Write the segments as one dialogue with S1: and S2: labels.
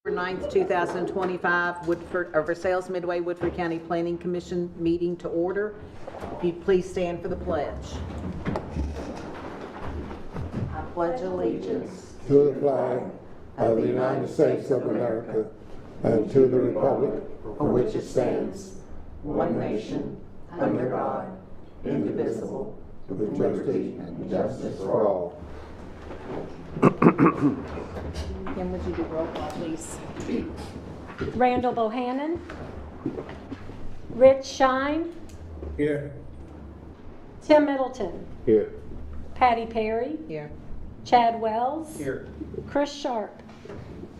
S1: 9th, 2025, Versailles-Midway-Woodford County Planning Commission meeting to order. If you'd please stand for the pledge. I pledge allegiance
S2: to the flag of the United States of America and to the republic for which it stands,
S1: one nation, under God, indivisible,
S2: with liberty and justice for all.
S1: Kim, would you do roll call, please?
S3: Randall Bohannon. Rich Shine.
S2: Here.
S3: Tim Middleton.
S2: Here.
S3: Patty Perry.
S1: Here.
S3: Chad Wells.
S2: Here.
S3: Chris Sharp.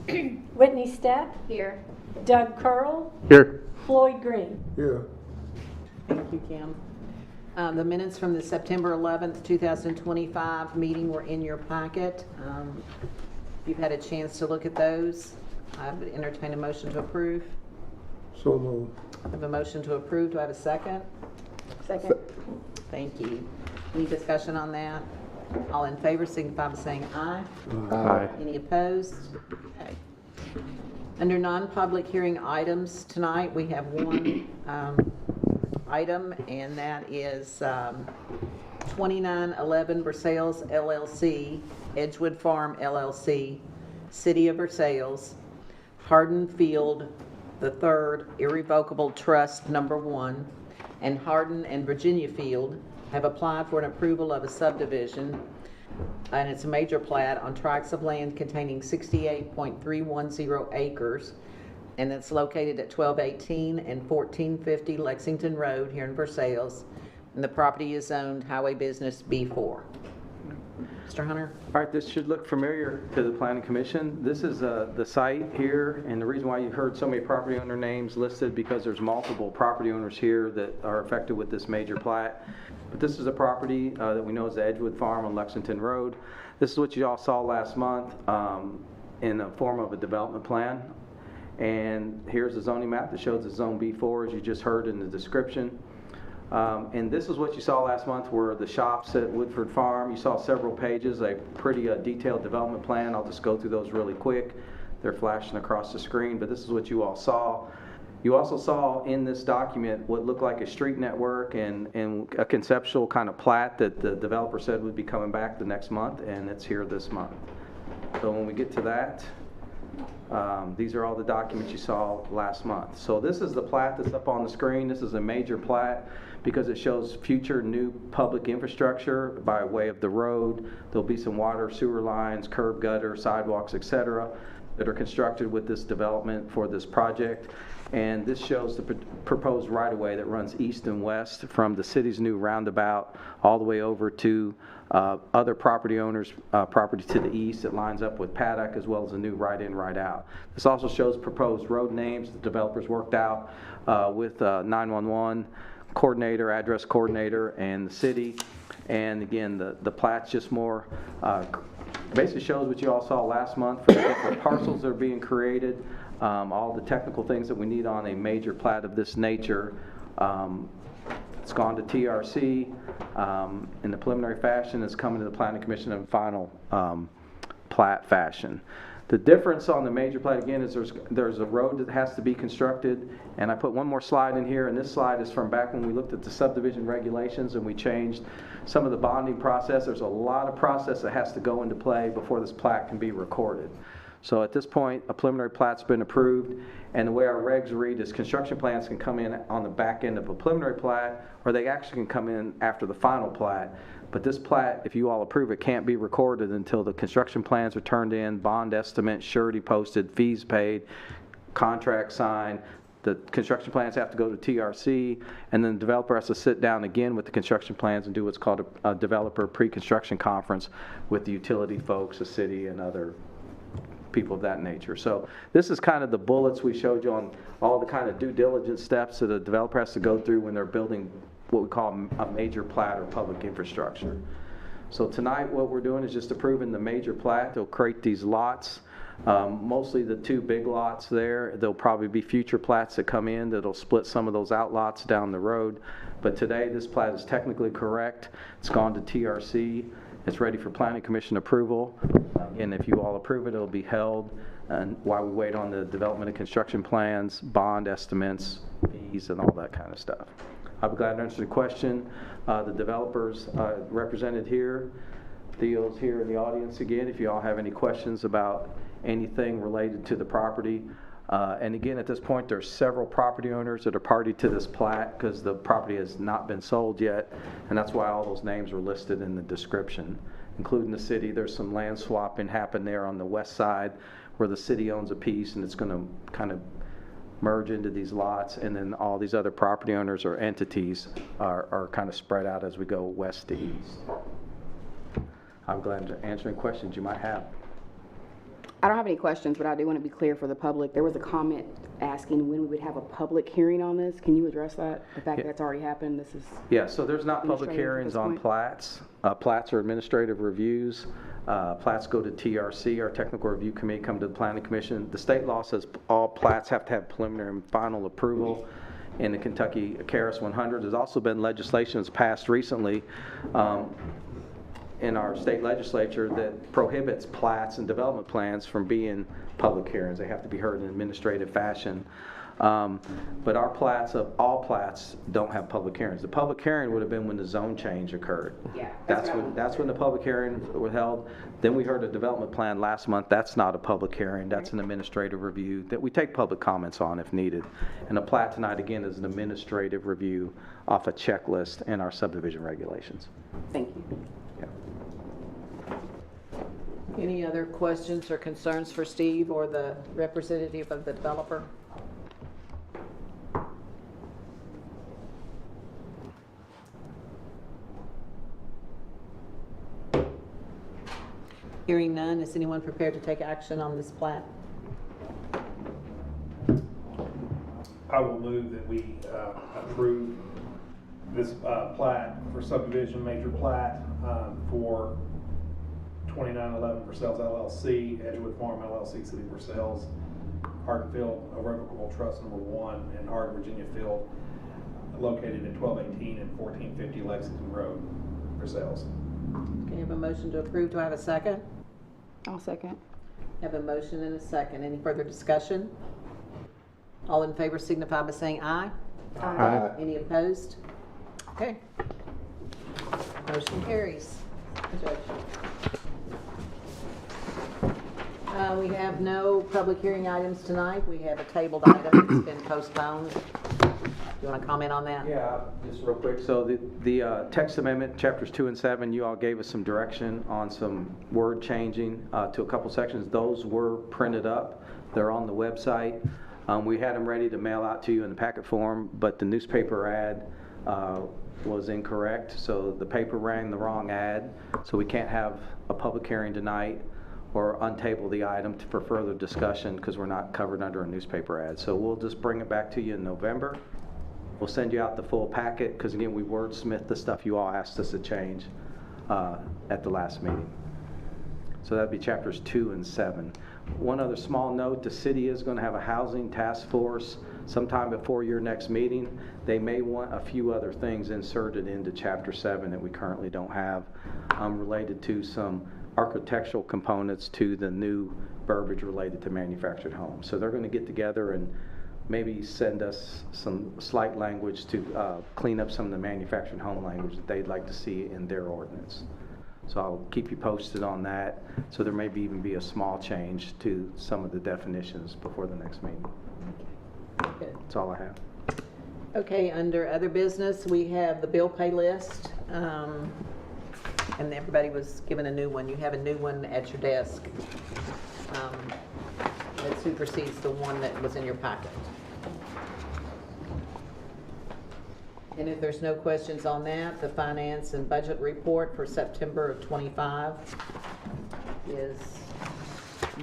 S3: Whitney Stepp.
S1: Here.
S3: Doug Curl.
S2: Here.
S3: Floyd Green.
S2: Here.
S1: Thank you, Kim. The minutes from the September 11th, 2025 meeting were in your packet. If you've had a chance to look at those, I would entertain a motion to approve.
S2: So moved.
S1: I have a motion to approve. Do I have a second? Second. Thank you. Any discussion on that? All in favor signify by saying aye.
S2: Aye.
S1: Any opposed? Okay. Under non-public hearing items tonight, we have one item, and that is 2911 Versailles LLC, Edgewood Farm LLC, City of Versailles, Hardin Field III Irrevocable Trust Number 1, and Hardin and Virginia Field have applied for an approval of a subdivision, and it's a major plat on tracts of land containing 68.310 acres, and it's located at 1218 and 1450 Lexington Road here in Versailles, and the property is zoned Highway Business B4. Mr. Hunter?
S4: All right, this should look familiar to the Planning Commission. This is the site here, and the reason why you've heard so many property owner names listed because there's multiple property owners here that are affected with this major plat. But this is a property that we know is the Edgewood Farm on Lexington Road. This is what you all saw last month in the form of a development plan. And here's the zoning map that shows the zone B4, as you just heard in the description. And this is what you saw last month were the shops at Woodford Farm. You saw several pages, a pretty detailed development plan. I'll just go through those really quick. They're flashing across the screen, but this is what you all saw. You also saw in this document what looked like a street network and a conceptual kind of plat that the developer said would be coming back the next month, and it's here this month. So when we get to that, these are all the documents you saw last month. So this is the plat that's up on the screen. This is a major plat because it shows future new public infrastructure by way of the road. There'll be some water, sewer lines, curb gutter, sidewalks, etc. that are constructed with this development for this project. And this shows the proposed right-of-way that runs east and west from the city's new roundabout all the way over to other property owners' property to the east. It lines up with Paddock as well as a new right-in, right-out. This also shows proposed road names the developers worked out with 911 coordinator, address coordinator, and the city. And again, the plat's just more basically shows what you all saw last month for the different parcels that are being created, all the technical things that we need on a major plat of this nature. It's gone to TRC in the preliminary fashion. It's coming to the Planning Commission in final plat fashion. The difference on the major plat again is there's a road that has to be constructed, and I put one more slide in here, and this slide is from back when we looked at the subdivision regulations and we changed some of the bonding process. There's a lot of process that has to go into play before this plat can be recorded. So at this point, a preliminary plat's been approved, and the way our regs read is construction plans can come in on the back end of a preliminary plat, or they actually can come in after the final plat. But this plat, if you all approve it, can't be recorded until the construction plans are turned in, bond estimate, surety posted, fees paid, contract signed. The construction plans have to go to TRC, and then the developer has to sit down again with the construction plans and do what's called a developer pre-construction conference with the utility folks, the city, and other people of that nature. So this is kind of the bullets we showed you on all the kind of due diligence steps that a developer has to go through when they're building what we call a major plat or public infrastructure. So tonight what we're doing is just approving the major plat. They'll create these lots, mostly the two big lots there. There'll probably be future plats that come in that'll split some of those outlots down the road. But today this plat is technically correct. It's gone to TRC. It's ready for Planning Commission approval. And if you all approve it, it'll be held and while we wait on the development and construction plans, bond estimates, fees, and all that kind of stuff. I'll be glad to answer the question. The developers represented here, Theo's here in the audience again, if you all have any questions about anything related to the property. And again, at this point, there's several property owners that are party to this plat because the property has not been sold yet, and that's why all those names were listed in the description, including the city. There's some land swapping happened there on the west side where the city owns a piece, and it's going to kind of merge into these lots, and then all these other property owners or entities are kind of spread out as we go west to east. I'm glad to answer any questions you might have.
S5: I don't have any questions, but I do want to be clear for the public. There was a comment asking when we would have a public hearing on this. Can you address that? The fact that that's already happened, this is...
S4: Yeah, so there's not public
S5: Administrative at
S4: hearings
S5: this
S4: on
S5: point?
S4: plats. Plats are administrative reviews. Plats go to TRC, our Technical Review Committee, come to the Planning Commission. The state law says all plats have to have preliminary and final approval in the Kentucky KRS 100. There's also been legislation that's passed recently in our state legislature that prohibits plats and development plans from being public hearings. They have to be heard in administrative fashion. But our plats, all plats, don't have public hearings. The public hearing would have been when the zone change occurred.
S5: Yeah,
S4: That's when the public hearing was held. Then we heard a development plan last month. That's not a public hearing. That's an administrative review that we take public comments on if needed. And a plat tonight, again, is an administrative review off a checklist in our subdivision regulations.
S5: Thank you.
S4: Yeah.
S1: Any other questions or concerns for Steve or the representative of the developer? Hearing none, is anyone prepared to take action on this plat?
S6: I will move that we approve this plat for subdivision major plat for 2911 Versailles LLC, Edgewood Farm LLC, City of Versailles, Hardin Field, Irrevocable Trust Number 1, and Hardin, Virginia Field, located at 1218 and 1450 Lexington Road, Versailles.
S1: Can you have a motion to approve? Do I have a second?
S5: I'll second.
S1: Have a motion and a second. Any further discussion? All in favor signify by saying aye.
S2: Aye.
S1: Any opposed? Okay. Motion carries. We have no public hearing items tonight. We have a tabled item that's been postponed. You want to comment on that?
S4: Yeah, just real quick. So the text amendment, chapters 2 and 7, you all gave us some direction on some word changing to a couple sections. Those were printed up. They're on the website. We had them ready to mail out to you in the packet form, but the newspaper ad was incorrect. So the paper ran the wrong ad. So we can't have a public hearing tonight or untable the item for further discussion because we're not covered under a newspaper ad. So we'll just bring it back to you in November. We'll send you out the full packet because, again, we wordsmithed the stuff you all asked us to change at the last meeting. So that'd be chapters 2 and 7. One other small note, the city is going to have a housing task force sometime before your next meeting. They may want a few other things inserted into chapter 7 that we currently don't have related to some architectural components to the new verbiage related to manufactured homes. So they're going to get together and maybe send us some slight language to clean up some of the manufactured home language that they'd like to see in their ordinance. So I'll keep you posted on that. So there may even be a small change to some of the definitions before the next meeting.
S1: Good.
S4: That's all I have.
S1: Okay, under other business, we have the bill pay list. And everybody was given a new one. You have a new one at your desk that supersedes the one that was in your packet. And if there's no questions on that, the finance and budget report for September of '25 is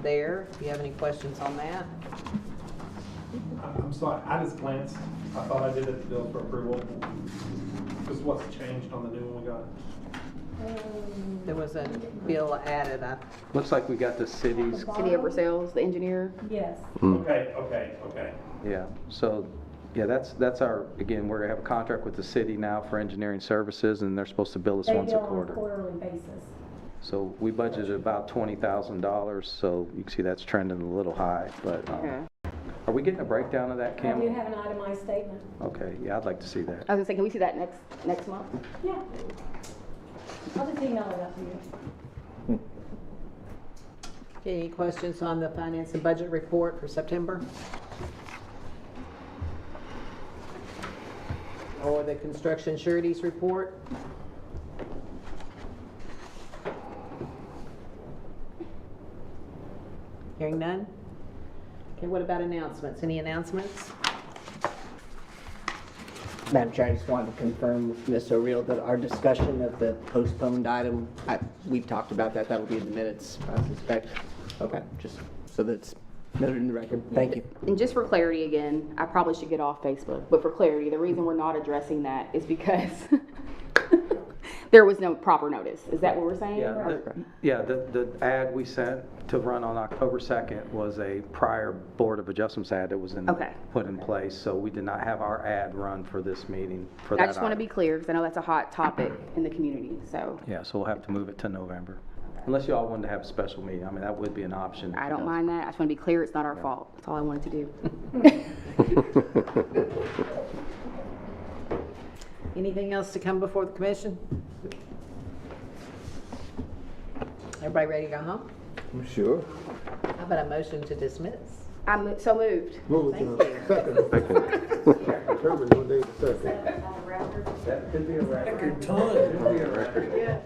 S1: there. If you have any questions on that.
S6: I'm sorry, I just glanced. I thought I did it the bill for approval. Because what's changed on the new one we got?
S1: There was a bill added.
S4: Looks like we got the cities.
S5: City of Versailles, the engineer.
S3: Yes.
S6: Okay.
S4: Yeah, so, yeah, that's our, again, we're going to have a contract with the city now for engineering services, and they're supposed to bill us
S3: They
S4: once a
S3: bill on a
S4: quarter.
S3: quarterly basis.
S4: So we budgeted about $20,000, so you can see that's trending a little high, but,
S5: Okay.
S4: are we getting a breakdown of that,
S3: I
S4: Kim?
S3: do have an itemized statement.
S4: Okay, yeah, I'd like to see that.
S5: I was gonna say, can we see that next month?
S3: Yeah. I'll just email it up to you.
S1: Okay, any questions on the finance and budget report for September? Or the construction sureties report? Hearing none? Okay, what about announcements? Any announcements?
S7: Madam Chair, I just wanted to confirm with Ms. O'Reilly that our discussion of the postponed item, we've talked about that, that'll be in the minutes, I suspect. Okay, just so that it's noted in the record. Thank you.
S5: And just for clarity again, I probably should get off Facebook, but for clarity, the reason we're not addressing that is because there was no proper notice. Is that what we're saying?
S4: The ad we sent to run on October 2nd was a prior Board of Adjustments ad that was
S5: Okay.
S4: put in place, so we did not have our ad run for this meeting for
S5: I
S4: that
S5: just want to
S4: item.
S5: be clear, because I know that's a hot topic in the community, so
S4: Yeah, so we'll have to move it to November. Unless you all wanted to have a special meeting, I mean, that would be an option.
S5: I don't mind that. I just want to be clear, it's not our fault. That's all I wanted to do.
S1: Anything else to come before the commission? Everybody ready to go home?
S2: Sure.
S1: How about a motion to dismiss?
S5: I'm so moved.
S2: Move it
S1: Thank
S2: to
S1: you.
S2: second. Determine what day the second.
S4: That could be a record.
S8: Record time.
S4: Could be a record.